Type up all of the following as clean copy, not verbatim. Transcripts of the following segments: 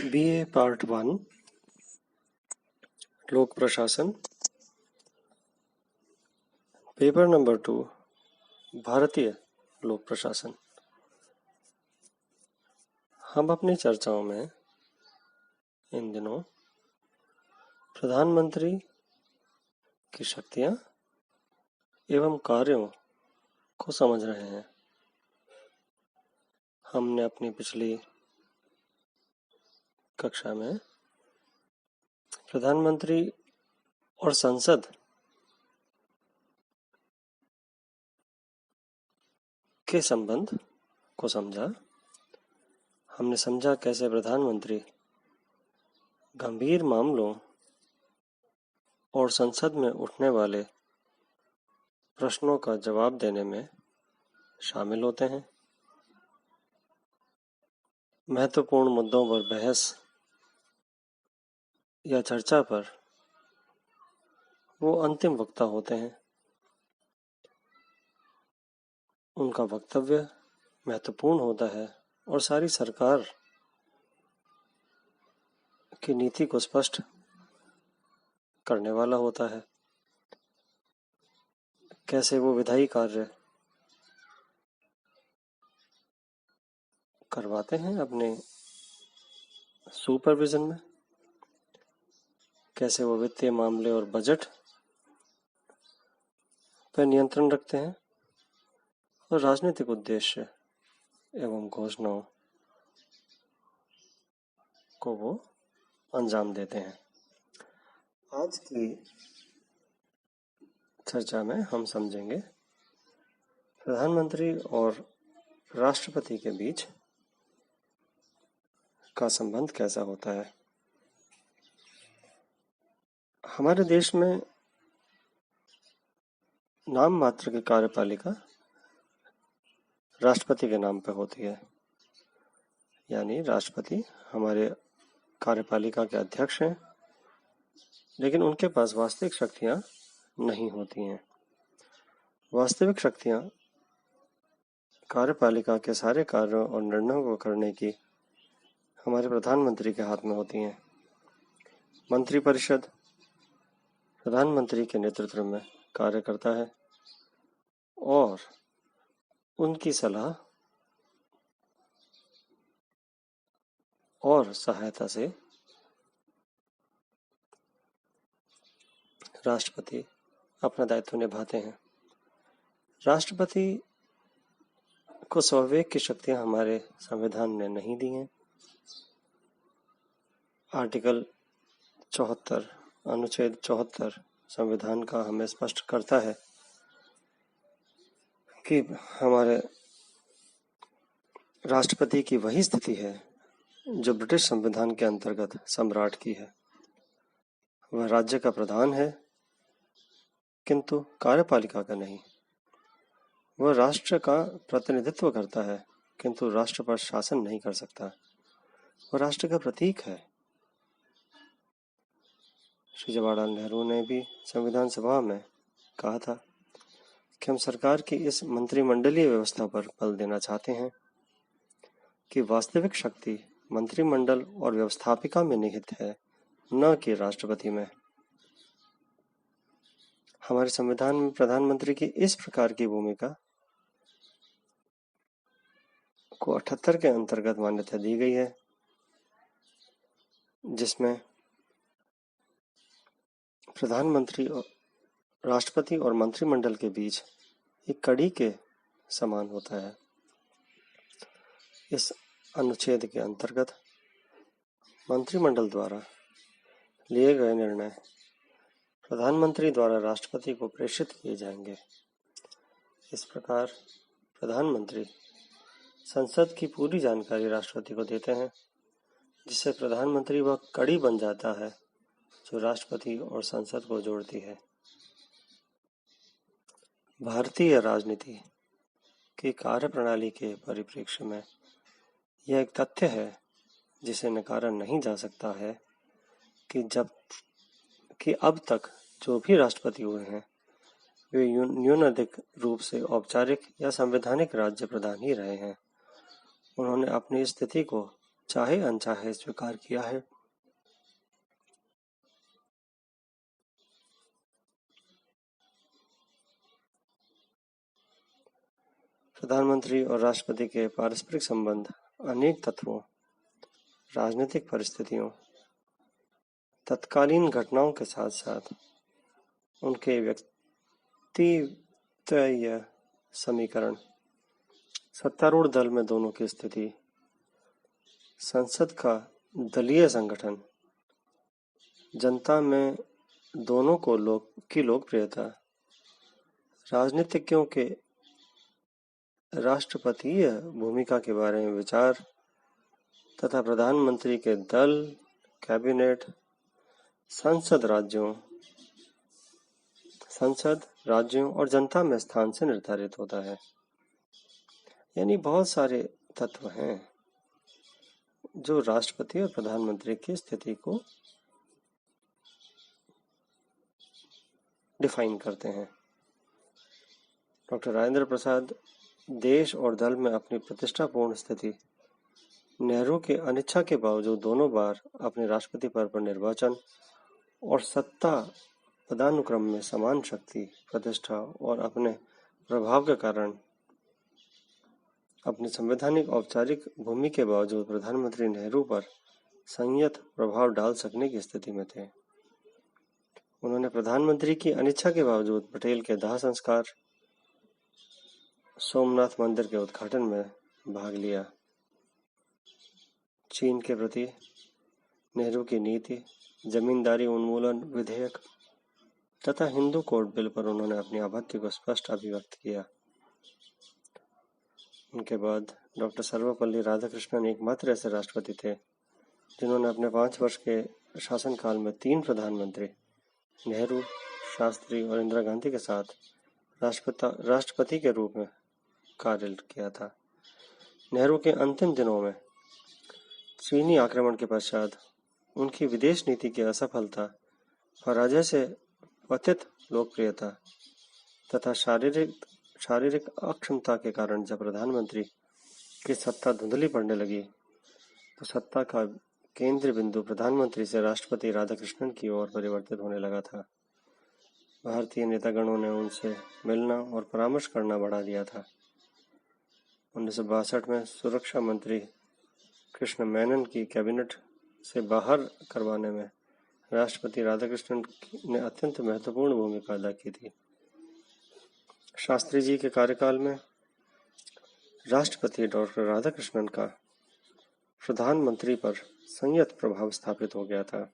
BA part 1 लोक प्रशासन paper number 2 भारतीय लोक प्रशासन। हम अपनी चर्चाओं में इन दिनों प्रधानमंत्री की शक्तियां एवं कार्यों को समझ रहे हैं। हमने अपनी पिछली कक्षा में प्रधानमंत्री और संसद के संबंध को समझा। हमने समझा कैसे प्रधानमंत्री गंभीर मामलों और संसद में उठने वाले प्रश्नों का जवाब देने में शामिल होते हैं। महत्वपूर्ण मुद्दों पर बहस या चर्चा पर वो अंतिम वक्ता होते हैं। उनका वक्तव्य महत्वपूर्ण होता है और सारी सरकार की नीति को स्पष्ट करने वाला होता है। कैसे वो विधायी कार्य करवाते हैं अपने सुपरविजन में, कैसे वो वित्तीय मामले और बजट पर नियंत्रण रखते हैं और राजनीतिक उद्देश्य एवं घोषणाओं को वो अंजाम देते हैं। आज की चर्चा में हम समझेंगे प्रधानमंत्री और राष्ट्रपति के बीच का संबंध कैसा होता है। हमारे देश में नाम मात्र की कार्यपालिका राष्ट्रपति के नाम पर होती है, यानी राष्ट्रपति हमारे कार्यपालिका के अध्यक्ष हैं, लेकिन उनके पास वास्तविक शक्तियां नहीं होती हैं। वास्तविक शक्तियां कार्यपालिका के सारे कार्यों और निर्णयों को करने की हमारे प्रधानमंत्री के हाथ में होती हैं। मंत्रिपरिषद प्रधानमंत्री के नेतृत्व में कार्य करता है और उनकी सलाह और सहायता से राष्ट्रपति अपना दायित्व निभाते हैं। राष्ट्रपति को स्वविवेक की शक्तियां हमारे संविधान ने नहीं दी हैं। आर्टिकल 74 अनुच्छेद 74 संविधान का हमें स्पष्ट करता है कि हमारे राष्ट्रपति की वही स्थिति है जो ब्रिटिश संविधान के अंतर्गत सम्राट की है। वह राज्य का प्रधान है, किंतु कार्यपालिका का नहीं। वह राष्ट्र का प्रतिनिधित्व करता है, किंतु राष्ट्र पर शासन नहीं कर सकता। वह राष्ट्र का प्रतीक है। श्री जवाहरलाल नेहरू ने भी संविधान सभा में कहा था कि हम सरकार की इस मंत्रिमंडलीय व्यवस्था पर बल देना चाहते हैं कि वास्तविक शक्ति मंत्रिमंडल और व्यवस्थापिका में निहित है, न कि राष्ट्रपति में। हमारे संविधान में प्रधानमंत्री की इस प्रकार की भूमिका को 78 के अंतर्गत मान्यता दी गई है, जिसमें प्रधानमंत्री और राष्ट्रपति और मंत्रिमंडल के बीच एक कड़ी के समान होता है। इस अनुच्छेद के अंतर्गत मंत्रिमंडल द्वारा लिए गए निर्णय प्रधानमंत्री द्वारा राष्ट्रपति को प्रेषित किए जाएंगे। इस प्रकार प्रधानमंत्री संसद की पूरी जानकारी राष्ट्रपति को देते हैं, जिससे प्रधानमंत्री वह कड़ी बन जाता है जो राष्ट्रपति और संसद को जोड़ती है। भारतीय राजनीति की कार्यप्रणाली के परिप्रेक्ष्य में यह एक तथ्य है जिसे नकारा नहीं जा सकता है कि अब तक जो भी राष्ट्रपति हुए हैं वे न्यूनाधिक रूप से औपचारिक या संवैधानिक राज्य प्रधान ही रहे हैं। उन्होंने अपनी स्थिति को चाहे अनचाहे स्वीकार किया है। प्रधानमंत्री और राष्ट्रपति के पारस्परिक संबंध अनेक तत्वों, राजनीतिक परिस्थितियों, तत्कालीन घटनाओं के साथ साथ उनके व्यक्तित्वीय समीकरण, सत्तारूढ़ दल में दोनों की स्थिति, संसद का दलीय संगठन, जनता में दोनों की लोकप्रियता, राजनीतिज्ञों के राष्ट्रपतीय भूमिका के बारे में विचार तथा प्रधानमंत्री के दल, कैबिनेट, संसद राज्यों और जनता में स्थान से निर्धारित होता है। यानी बहुत सारे तत्व हैं जो राष्ट्रपति और प्रधानमंत्री की स्थिति को डिफाइन करते हैं। डॉक्टर राजेंद्र प्रसाद देश और दल में अपनी प्रतिष्ठापूर्ण स्थिति, नेहरू की अनिच्छा के बावजूद दोनों बार अपने राष्ट्रपति पद पर निर्वाचन और सत्ता पदानुक्रम में समान शक्ति, प्रतिष्ठा और अपने प्रभाव के कारण अपनी संवैधानिक औपचारिक भूमि के बावजूद प्रधानमंत्री नेहरू पर संयत प्रभाव डाल सकने की स्थिति में थे। उन्होंने प्रधानमंत्री की अनिच्छा के बावजूद पटेल के दाह संस्कार, सोमनाथ मंदिर के उद्घाटन में भाग लिया। चीन के प्रति नेहरू की नीति, जमींदारी उन्मूलन विधेयक तथा हिंदू कोड बिल पर उन्होंने अपनी आपत्ति को स्पष्ट अभिव्यक्त किया। उनके बाद डॉक्टर सर्वपल्ली राधाकृष्णन एकमात्र ऐसे राष्ट्रपति थे जिन्होंने अपने 5 वर्ष के शासनकाल में 3 प्रधानमंत्री, नेहरू, शास्त्री और इंदिरा गांधी के साथ राष्ट्रपति के रूप में कार्य किया था। नेहरू के अंतिम दिनों में चीनी आक्रमण के पश्चात उनकी विदेश नीति की असफलता, पराजय से पतित लोकप्रियता तथा शारीरिक अक्षमता के कारण जब प्रधानमंत्री की सत्ता धुंधली पड़ने लगी तो सत्ता का केंद्र बिंदु प्रधानमंत्री से राष्ट्रपति राधाकृष्णन की ओर परिवर्तित होने लगा था। भारतीय नेतागणों ने उनसे मिलना और परामर्श करना बढ़ा दिया था। 1962 में सुरक्षा मंत्री कृष्ण मेनन की कैबिनेट से बाहर करवाने में राष्ट्रपति राधाकृष्णन ने अत्यंत महत्वपूर्ण भूमिका अदा की थी। शास्त्री जी के कार्यकाल में राष्ट्रपति डॉक्टर राधाकृष्णन का प्रधानमंत्री पर संयत प्रभाव स्थापित हो गया था,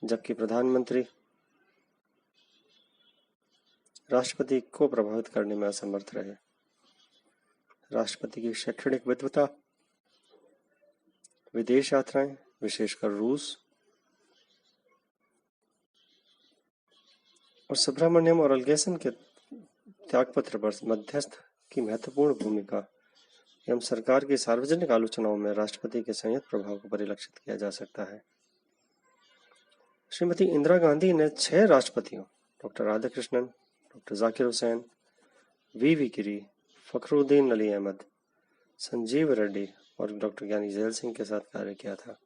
जबकि प्रधानमंत्री राष्ट्रपति को प्रभावित करने में असमर्थ रहे। राष्ट्रपति की शैक्षणिक विद्वता, विदेश यात्राएं, विशेषकर रूस और सुब्रमण्यम और अलगेसन के त्यागपत्र पर मध्यस्थ की महत्वपूर्ण भूमिका एवं सरकार की सार्वजनिक आलोचनाओं में राष्ट्रपति के संयत प्रभाव को परिलक्षित किया जा सकता है। श्रीमती इंदिरा गांधी ने 6 राष्ट्रपतियों, doctor Radhakrishnan, doctor Zakir Hussain, V Giri, Fakhruddin Ali Ahmed, Sanjiva Reddy और डॉक्टर ज्ञानी जैल सिंह के साथ कार्य किया था।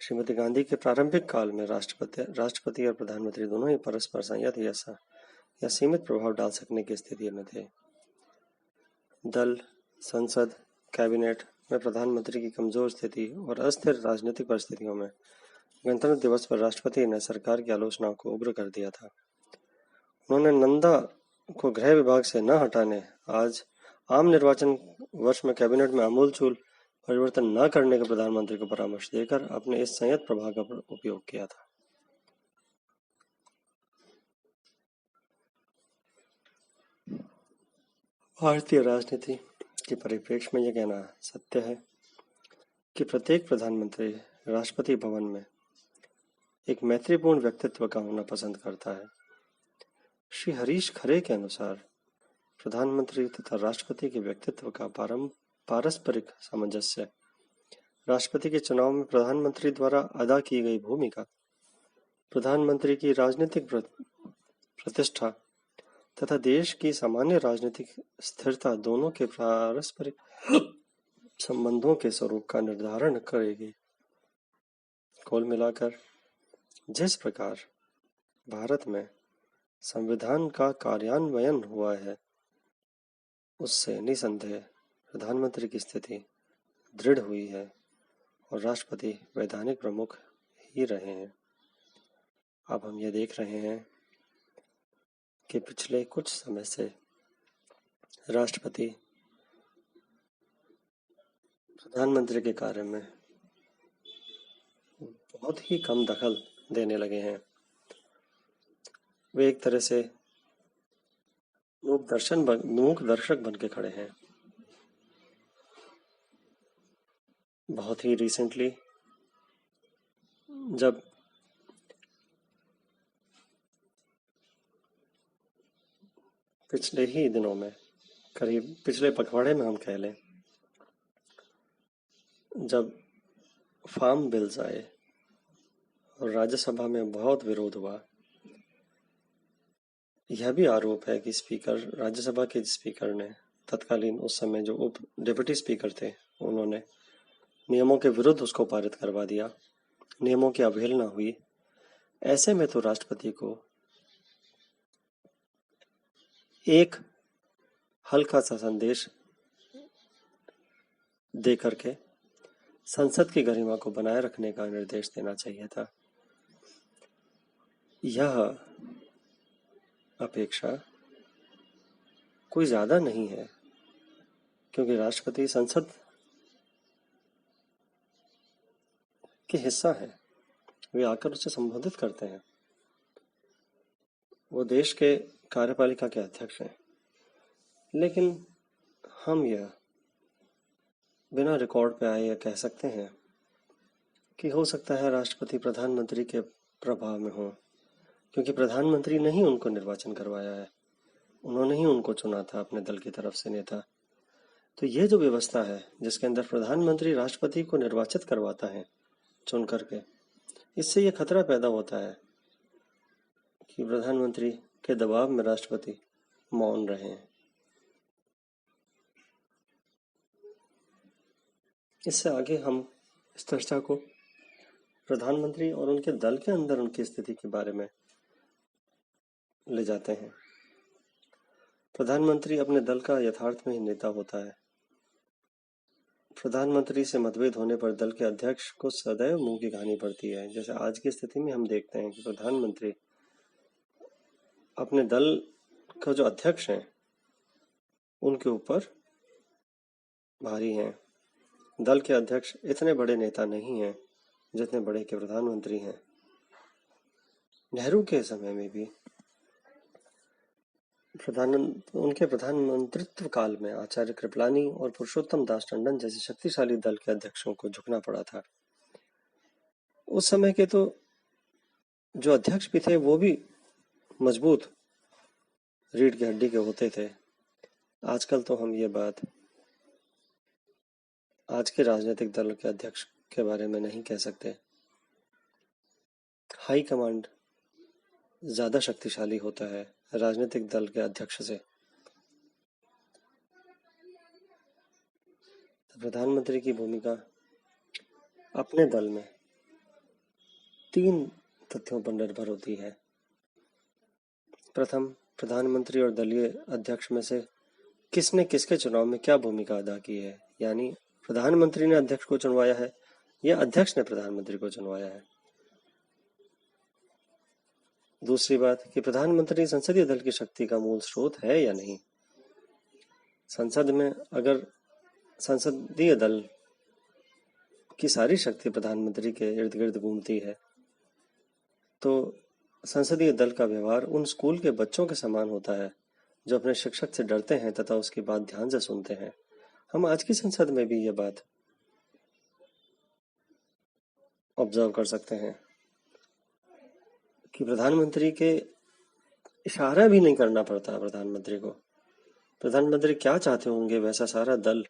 श्रीमती गांधी के प्रारंभिक काल में राष्ट्रपति और प्रधानमंत्री दोनों ही परस्पर संयत या सीमित प्रभाव डाल सकने की स्थिति में थे। दल, संसद, कैबिनेट में प्रधानमंत्री की कमजोर स्थिति और अस्थिर राजनीतिक परिस्थितियों में गणतंत्र दिवस पर राष्ट्रपति ने सरकार की आलोचनाओं को उग्र कर दिया था। उन्होंने नंदा को गृह विभाग से न हटाने, आज आम निर्वाचन वर्ष में कैबिनेट में आमूलचूल परिवर्तन न करने के प्रधानमंत्री को परामर्श देकर अपने इस संयत प्रभाव का उपयोग किया था। भारतीय राजनीति के परिप्रेक्ष्य में यह कहना सत्य है कि प्रत्येक प्रधानमंत्री राष्ट्रपति भवन में एक मैत्रीपूर्ण व्यक्तित्व का होना पसंद करता है। श्री हरीश खरे के अनुसार प्रधानमंत्री तथा राष्ट्रपति के व्यक्तित्व का पारस्परिक सामंजस्य, राष्ट्रपति के चुनाव में प्रधानमंत्री द्वारा अदा की गई भूमिका, प्रधानमंत्री की राजनीतिक प्रतिष्ठा तथा देश की सामान्य राजनीतिक स्थिरता दोनों के पारस्परिक संबंधों के स्वरूप का निर्धारण करेगी। कुल मिलाकर जिस प्रकार भारत में संविधान का कार्यान्वयन हुआ है, उससे निसंदेह प्रधानमंत्री की स्थिति दृढ़ हुई है और राष्ट्रपति वैधानिक प्रमुख ही रहे हैं। अब हम ये देख रहे हैं कि पिछले कुछ समय से राष्ट्रपति प्रधानमंत्री के कार्य में बहुत ही कम दखल देने लगे हैं। वे एक तरह से मूक दर्शक बन के खड़े हैं। बहुत ही रिसेंटली जब पिछले ही दिनों में, करीब पिछले पखवाड़े में हम कह लें, जब फार्म बिल्स आए और राज्यसभा में बहुत विरोध हुआ, यह भी आरोप है कि राज्यसभा के स्पीकर ने तत्कालीन उस समय जो उप डिप्टी स्पीकर थे, उन्होंने नियमों के विरुद्ध उसको पारित करवा दिया। नियमों की अवहेलना हुई। ऐसे में तो राष्ट्रपति को एक हल्का सा संदेश दे करके संसद की गरिमा को बनाए रखने का निर्देश देना चाहिए था। यह अपेक्षा कोई ज्यादा नहीं है, क्योंकि राष्ट्रपति संसद के हिस्सा है। वे आकर उसे संबोधित करते हैं। वो देश के कार्यपालिका के अध्यक्ष हैं। लेकिन हम यह बिना रिकॉर्ड पे आए यह कह सकते हैं कि हो सकता है राष्ट्रपति प्रधानमंत्री के प्रभाव में हो, क्योंकि प्रधानमंत्री ने ही उनको निर्वाचन करवाया है। उन्होंने ही उनको चुना था अपने दल की तरफ से नेता। तो ये जो व्यवस्था है जिसके अंदर प्रधानमंत्री राष्ट्रपति को निर्वाचित करवाता है चुन करके, इससे ये खतरा पैदा होता है कि प्रधानमंत्री के दबाव में राष्ट्रपति मौन रहे हैं। इससे आगे हम इस चर्चा को प्रधानमंत्री और उनके दल के अंदर उनकी स्थिति के बारे में ले जाते हैं। प्रधानमंत्री अपने दल का यथार्थ में ही नेता होता है। प्रधानमंत्री से मतभेद होने पर दल के अध्यक्ष को सदैव मुंह की खानी पड़ती है। जैसे आज की स्थिति में हम देखते हैं कि प्रधानमंत्री अपने दल का जो अध्यक्ष हैं उनके ऊपर भारी हैं। दल के अध्यक्ष इतने बड़े नेता नहीं हैं जितने बड़े के प्रधानमंत्री हैं। नेहरू के समय में भी उनके प्रधानमंत्रित्व काल में आचार्य कृपलानी और पुरुषोत्तम दास टंडन जैसे शक्तिशाली दल के अध्यक्षों को झुकना पड़ा था। उस समय के तो जो अध्यक्ष भी थे वो भी मजबूत रीढ़ की हड्डी के होते थे। आजकल तो हम ये बात आज के राजनीतिक दल के अध्यक्ष के बारे में नहीं कह सकते। हाई कमांड ज्यादा शक्तिशाली होता है राजनीतिक दल के अध्यक्ष से। प्रधानमंत्री की भूमिका अपने दल में 3 तथ्यों पर निर्भर होती है। प्रथम, प्रधानमंत्री और दलीय अध्यक्ष में से किसने किसके चुनाव में क्या भूमिका अदा की है, यानी प्रधानमंत्री ने अध्यक्ष को चुनवाया है या अध्यक्ष ने प्रधानमंत्री को चुनवाया है। दूसरी बात कि प्रधानमंत्री संसदीय दल की शक्ति का मूल स्रोत है या नहीं। संसद में अगर संसदीय दल की सारी शक्ति प्रधानमंत्री के इर्द गिर्द घूमती है तो संसदीय दल का व्यवहार उन स्कूल के बच्चों के समान होता है जो अपने शिक्षक से डरते हैं तथा उसकी बात ध्यान से सुनते हैं। हम आज की संसद में भी ये बात ऑब्जर्व कर सकते हैं कि प्रधानमंत्री के इशारा भी नहीं करना पड़ता। प्रधानमंत्री क्या चाहते होंगे वैसा सारा दल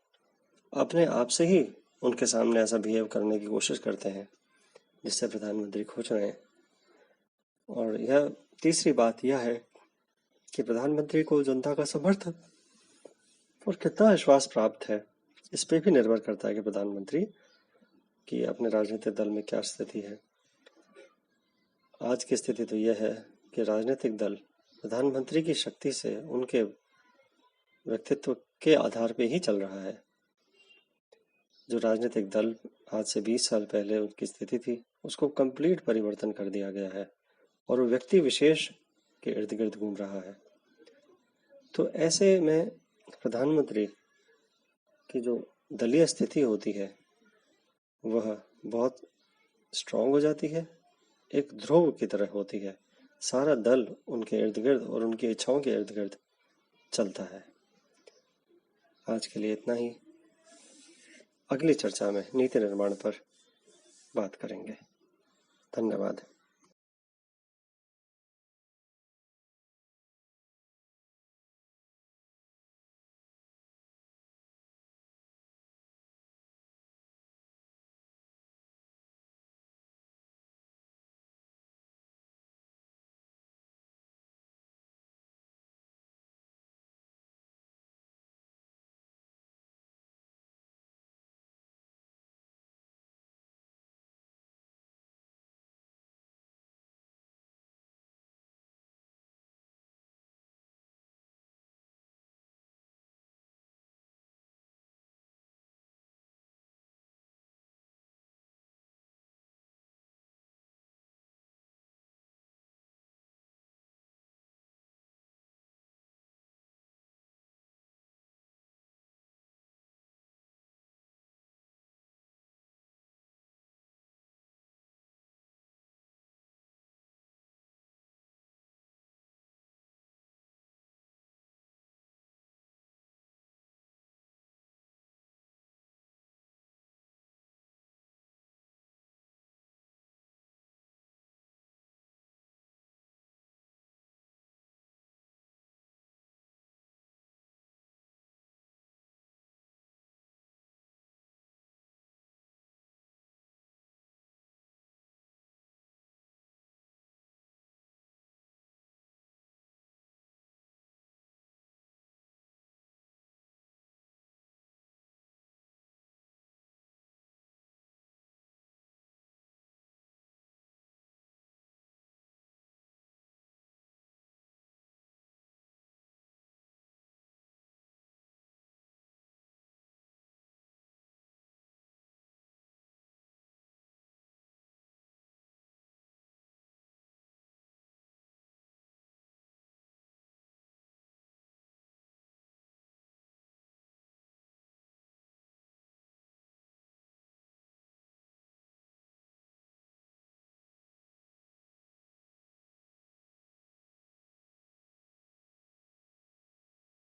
अपने आप से ही उनके सामने ऐसा बिहेव करने की कोशिश करते हैं जिससे प्रधानमंत्री खुश रहें। और यह तीसरी बात यह है कि प्रधानमंत्री को जनता का समर्थन और कितना विश्वास प्राप्त है इस पे भी निर्भर करता है कि प्रधानमंत्री की अपने राजनीतिक दल में क्या स्थिति है। आज की स्थिति तो यह है कि राजनीतिक दल प्रधानमंत्री की शक्ति से उनके व्यक्तित्व के आधार पे ही चल रहा है। जो राजनीतिक दल आज से 20 साल पहले उनकी स्थिति थी, उसको कंप्लीट परिवर्तन कर दिया गया है और वो व्यक्ति विशेष के इर्द गिर्द घूम रहा है। तो ऐसे में प्रधानमंत्री की जो दलीय स्थिति होती है वह बहुत स्ट्रांग हो जाती है, एक ध्रुव की तरह होती है। सारा दल उनके इर्द गिर्द और उनकी इच्छाओं के इर्द गिर्द चलता है। आज के लिए इतना ही। अगली चर्चा में नीति निर्माण पर बात करेंगे। धन्यवाद।